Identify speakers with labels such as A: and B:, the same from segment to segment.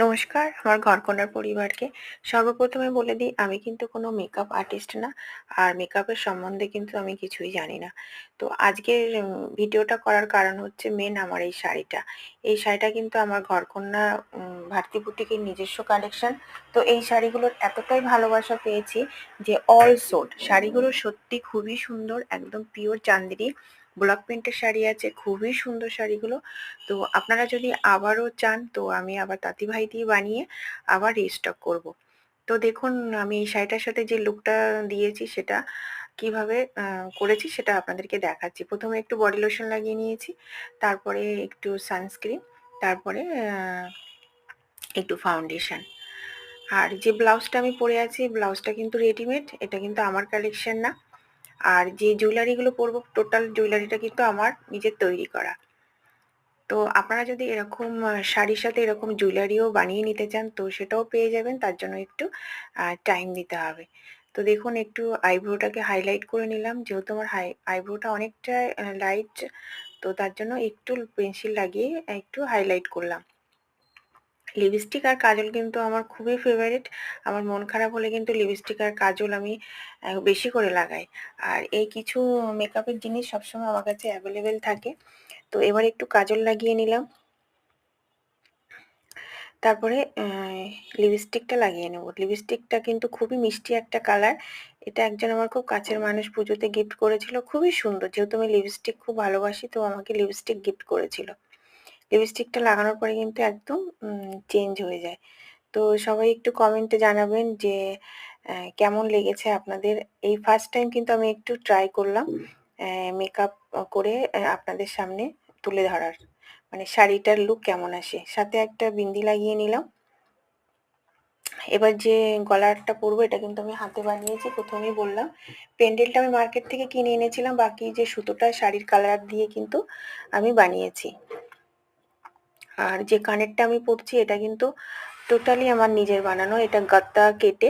A: নমস্কার আমার ঘরকন্নার পরিবারকে। সর্বপ্রথমে বলে দিই আমি কিন্তু কোনো মেকআপ আর্টিস্ট না। আর মেকআপের সম্বন্ধে কিন্তু আমি কিছুই জানি না। তো আজকের ভিডিওটা করার কারণ হচ্ছে মেন আমার এই শাড়িটা। এই শাড়িটা কিন্তু আমার ঘরকন্না ভারতী বুটিকের নিজস্ব কালেকশন। তো এই শাড়িগুলোর এতটাই ভালোবাসা পেয়েছি যে অল সোল্ড। শাড়িগুলো সত্যি খুবই সুন্দর, একদম পিওর চান্দেরি ব্লক প্রিন্টের শাড়ি আছে, খুবই সুন্দর শাড়িগুলো। তো আপনারা যদি আবারও চান তো আমি আবার তাঁতিভাই দিয়ে বানিয়ে আবার রিস্টক করব। তো দেখুন আমি এই শাড়িটার সাথে যে লুকটা দিয়েছি সেটা কিভাবে করেছি সেটা আপনাদেরকে দেখাচ্ছি। প্রথমে একটু বডি লোশন লাগিয়ে নিয়েছি, তারপরে একটু সানস্ক্রিন, তারপরে একটু ফাউন্ডেশন। আর যে ব্লাউজটা আমি পরে আছি ব্লাউজটা কিন্তু রেডিমেড, এটা কিন্তু আমার কালেকশন না। আর যে জুয়েলারিগুলো পরবো টোটাল জুয়েলারিটা কিন্তু আমার নিজের তৈরি করা। তো আপনারা যদি এরকম শাড়ির সাথে এরকম জুয়েলারিও বানিয়ে নিতে চান তো সেটাও পেয়ে যাবেন, তার জন্য একটু টাইম দিতে হবে। তো দেখুন একটু আইব্রোটাকে হাইলাইট করে নিলাম, যেহেতু আমার আইব্রোটা অনেকটা লাইট, তো তার জন্য একটু পেন্সিল লাগিয়ে একটু হাইলাইট করলাম। লিপস্টিক আর কাজল কিন্তু আমার খুবই ফেভারিট। আমার মন খারাপ হলে কিন্তু লিপস্টিক আর কাজল আমি বেশি করে লাগাই। আর এই কিছু মেকআপের জিনিস সবসময় আমার কাছে অ্যাভেলেবেল থাকে। তো এবার একটু কাজল লাগিয়ে নিলাম, তারপরে লিপস্টিকটা লাগিয়ে নেব। লিপস্টিকটা কিন্তু খুবই মিষ্টি একটা কালার। এটা একজন আমার খুব কাছের মানুষ পুজোতে গিফট করেছিল, খুবই সুন্দর। যেহেতু আমি লিপস্টিক খুব ভালোবাসি তো আমাকে লিপস্টিক গিফট করেছিল। লিপস্টিকটা লাগানোর পরে কিন্তু একদম চেঞ্জ হয়ে যায়। তো সবাই একটু কমেন্টে জানাবেন যে কেমন লেগেছে আপনাদের। এই ফার্স্ট টাইম কিন্তু আমি একটু ট্রাই করলাম মেকআপ করে আপনাদের সামনে তুলে ধরার, মানে শাড়িটার লুক কেমন আসে। সাথে একটা বিন্দি লাগিয়ে নিলাম। এবার যে গলারটা পরবো এটা কিন্তু আমি হাতে বানিয়েছি, প্রথমেই বললাম। পেন্ডেলটা আমি মার্কেট থেকে কিনে এনেছিলাম, বাকি যে সুতোটা শাড়ির কালার দিয়ে কিন্তু আমি বানিয়েছি। আর যে কানেরটা আমি পরছি এটা কিন্তু টোটালি আমার নিজের বানানো। এটা গাত্তা কেটে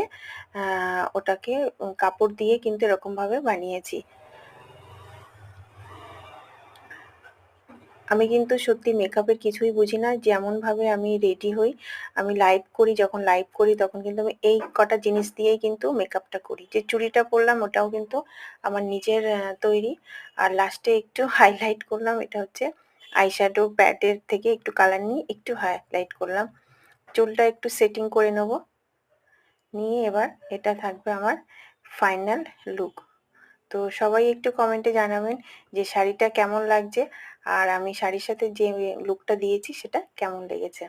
A: ওটাকে কাপড় দিয়ে কিন্তু এরকম ভাবে বানিয়েছি। আমি কিন্তু সত্যি মেকআপের কিছুই বুঝি না। যেমনভাবে আমি রেডি হই, আমি লাইভ করি, যখন লাইভ করি তখন কিন্তু আমি এই কটা জিনিস দিয়েই কিন্তু মেকআপটা করি। যে চুড়িটা পরলাম ওটাও কিন্তু আমার নিজের তৈরি। আর লাস্টে একটু হাইলাইট করলাম, এটা হচ্ছে আইশ্যাডো প্যাডের থেকে একটু কালার নিয়ে একটু হাইলাইট করলাম। চুলটা একটু সেটিং করে নেব, নিয়ে এবার এটা থাকবে আমার ফাইনাল লুক। তো সবাই একটু কমেন্টে জানাবেন যে শাড়িটা কেমন লাগছে আর আমি শাড়ির সাথে যে লুকটা দিয়েছি সেটা কেমন লেগেছে।